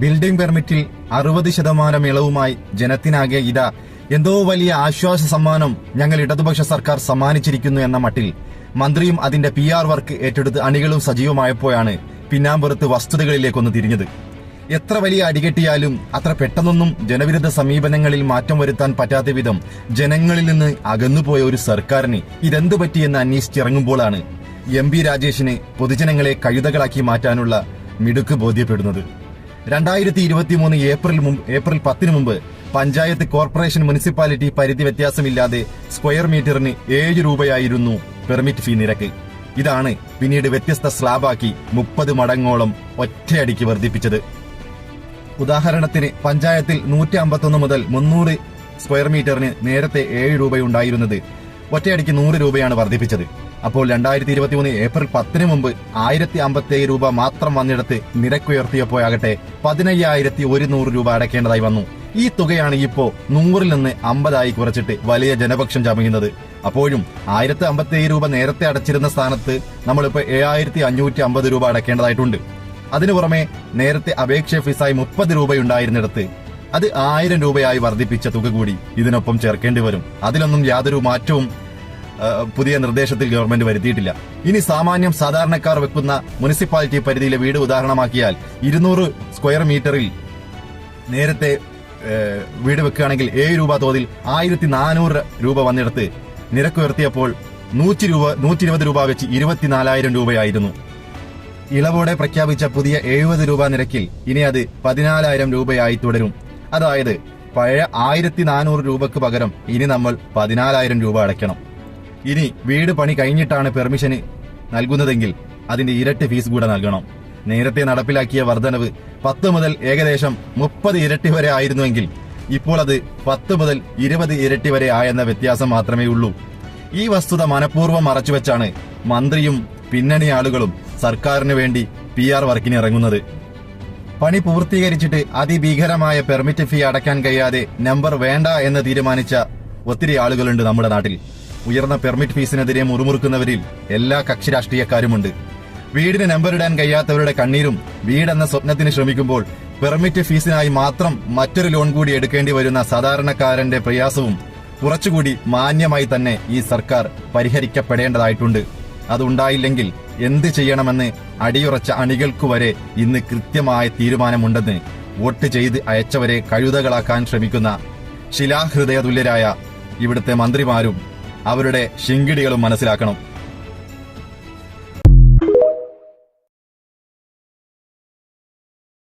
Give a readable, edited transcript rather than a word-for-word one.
Building പെർമിറ്റിൽ 60% ഇളവുമായി ജനത്തിനാകെ ഇതാ എന്തോ വലിയ ആശ്വാസ സമ്മാനം ഞങ്ങൾ ഇടതുപക്ഷ സർക്കാർ സമ്മാനിച്ചിരിക്കുന്നു എന്ന മട്ടിൽ മന്ത്രിയും അതിന്റെ PR വർക്ക് ഏറ്റെടുത്ത് അണികളും സജീവമായപ്പോഴാണ് പിന്നാമ്പുറത്ത് വസ്തുതകളിലേക്കൊന്ന് തിരിഞ്ഞത്. എത്ര വലിയ അടികെട്ടിയാലും അത്ര പെട്ടെന്നൊന്നും ജനവിരുദ്ധ സമീപനങ്ങളിൽ മാറ്റം വരുത്താൻ പറ്റാത്ത വിധം ജനങ്ങളിൽ നിന്ന് അകന്നുപോയ ഒരു സർക്കാരിന് ഇതെന്തു പറ്റിയെന്ന് അന്വേഷിച്ചിറങ്ങുമ്പോഴാണ് MP രാജേഷിന് പൊതുജനങ്ങളെ കഴുതകളാക്കി മാറ്റാനുള്ള മിടുക്ക് ബോധ്യപ്പെടുന്നത്. 2023 ഏപ്രിൽ 10 മുമ്പ് പഞ്ചായത്ത്, കോർപ്പറേഷൻ, മുനിസിപ്പാലിറ്റി പരിധി വ്യത്യാസമില്ലാതെ സ്ക്വയർ മീറ്ററിന് 7 രൂപയായിരുന്നു പെർമിറ്റ് ഫീ നിരക്ക്. ഇതാണ് പിന്നീട് വ്യത്യസ്ത സ്ലാബാക്കി 30 മടങ്ങോളം ഒറ്റയടിക്ക് വർദ്ധിപ്പിച്ചത്. ഉദാഹരണത്തിന് പഞ്ചായത്തിൽ 151 മുതൽ 300 സ്ക്വയർ മീറ്ററിന് നേരത്തെ 7 രൂപയുണ്ടായിരുന്നത് ഒറ്റയടിക്ക് 100 രൂപയാണ് വർദ്ധിപ്പിച്ചത്. അപ്പോൾ 2023 ഏപ്രിൽ 10 മുമ്പ് 1057 രൂപ മാത്രം വന്നിടത്ത് നിരക്കുയർത്തിയപ്പോഴാകട്ടെ 15,100 രൂപ അടയ്ക്കേണ്ടതായി വന്നു. ഈ തുകയാണ് ഇപ്പോ 100-ൽ നിന്ന് 50 കുറച്ചിട്ട് വലിയ ജനപക്ഷം ചമയുന്നത്. അപ്പോഴും 1057 രൂപ നേരത്തെ അടച്ചിരുന്ന സ്ഥാനത്ത് നമ്മളിപ്പോ 7,550 രൂപ അടയ്ക്കേണ്ടതായിട്ടുണ്ട്. അതിനു പുറമെ നേരത്തെ അപേക്ഷ ഫീസായി 30 രൂപയുണ്ടായിരുന്നിടത്ത് അത് 1000 രൂപയായി വർദ്ധിപ്പിച്ച തുക കൂടി ഇതിനൊപ്പം ചേർക്കേണ്ടി വരും. അതിലൊന്നും യാതൊരു മാറ്റവും പുതിയ നിർദ്ദേശത്തിൽ ഗവൺമെന്റ് വരുത്തിയിട്ടില്ല. ഇനി സാധാരണക്കാർ വെക്കുന്ന മുനിസിപ്പാലിറ്റി പരിധിയിലെ വീട് ഉദാഹരണമാക്കിയാൽ 200 സ്ക്വയർ മീറ്ററിൽ നേരത്തെ വീട് വെക്കുകയാണെങ്കിൽ 7 രൂപ തോതിൽ 1400 രൂപ വന്നിടത്ത് നിരക്കുയർത്തിയപ്പോൾ 120 രൂപ വെച്ച് 24,000 രൂപയായിരുന്നു. ഇളവോടെ പ്രഖ്യാപിച്ച പുതിയ 70 രൂപ നിരക്കിൽ ഇനി അത് 14,000 രൂപയായി തുടരും. അതായത് പഴയ 1,400 രൂപക്ക് പകരം ഇനി നമ്മൾ 14,000 രൂപ അടയ്ക്കണം. ഇനി വീട് പണി കഴിഞ്ഞിട്ടാണ് പെർമിഷന് നൽകുന്നതെങ്കിൽ അതിന്റെ ഇരട്ടി ഫീസ് കൂടെ നൽകണം. നേരത്തെ നടപ്പിലാക്കിയ വർധനവ് 10 മുതൽ ഏകദേശം 30 ഇരട്ടി വരെ ആയിരുന്നുവെങ്കിൽ ഇപ്പോൾ അത് 10 മുതൽ 20 ഇരട്ടി വരെ ആയെന്ന വ്യത്യാസം മാത്രമേ ഉള്ളൂ. ഈ വസ്തുത മനഃപൂർവ്വം മറച്ചുവെച്ചാണ് മന്ത്രിയും പിന്നണി ആളുകളും സർക്കാരിന് വേണ്ടി PR വർക്കിന് ഇറങ്ങുന്നത്. പണി പൂർത്തീകരിച്ചിട്ട് അതിഭീകരമായ പെർമിറ്റ് ഫീ അടയ്ക്കാൻ കഴിയാതെ നമ്പർ വേണ്ട എന്ന് തീരുമാനിച്ച ഒത്തിരി ആളുകളുണ്ട് നമ്മുടെ നാട്ടിൽ. ഉയർന്ന പെർമിറ്റ് ഫീസിനെതിരെ മുറുമുറുക്കുന്നവരിൽ എല്ലാ കക്ഷി രാഷ്ട്രീയക്കാരുമുണ്ട്. വീടിന് നമ്പർ ഇടാൻ കഴിയാത്തവരുടെ കണ്ണീരും വീടെന്ന സ്വപ്നത്തിന് ശ്രമിക്കുമ്പോൾ പെർമിറ്റ് ഫീസിനായി മാത്രം മറ്റൊരു ലോൺ കൂടി എടുക്കേണ്ടി വരുന്ന സാധാരണക്കാരന്റെ പ്രയാസവും കുറച്ചുകൂടി മാന്യമായി തന്നെ ഈ സർക്കാർ പരിഹരിക്കപ്പെടേണ്ടതായിട്ടുണ്ട്. അതുണ്ടായില്ലെങ്കിൽ എന്ത് ചെയ്യണമെന്ന് അടിയുറച്ച അണികൾക്കു വരെ ഇന്ന് കൃത്യമായ തീരുമാനമുണ്ടെന്ന് വോട്ട് ചെയ്ത് അയച്ചവരെ കഴുതകളാക്കാൻ ശ്രമിക്കുന്ന ശിലാഹൃദയ തുല്യരായ ഇവിടുത്തെ മന്ത്രിമാരും അവരുടെ ശിങ്കിടികളും മനസ്സിലാക്കണം.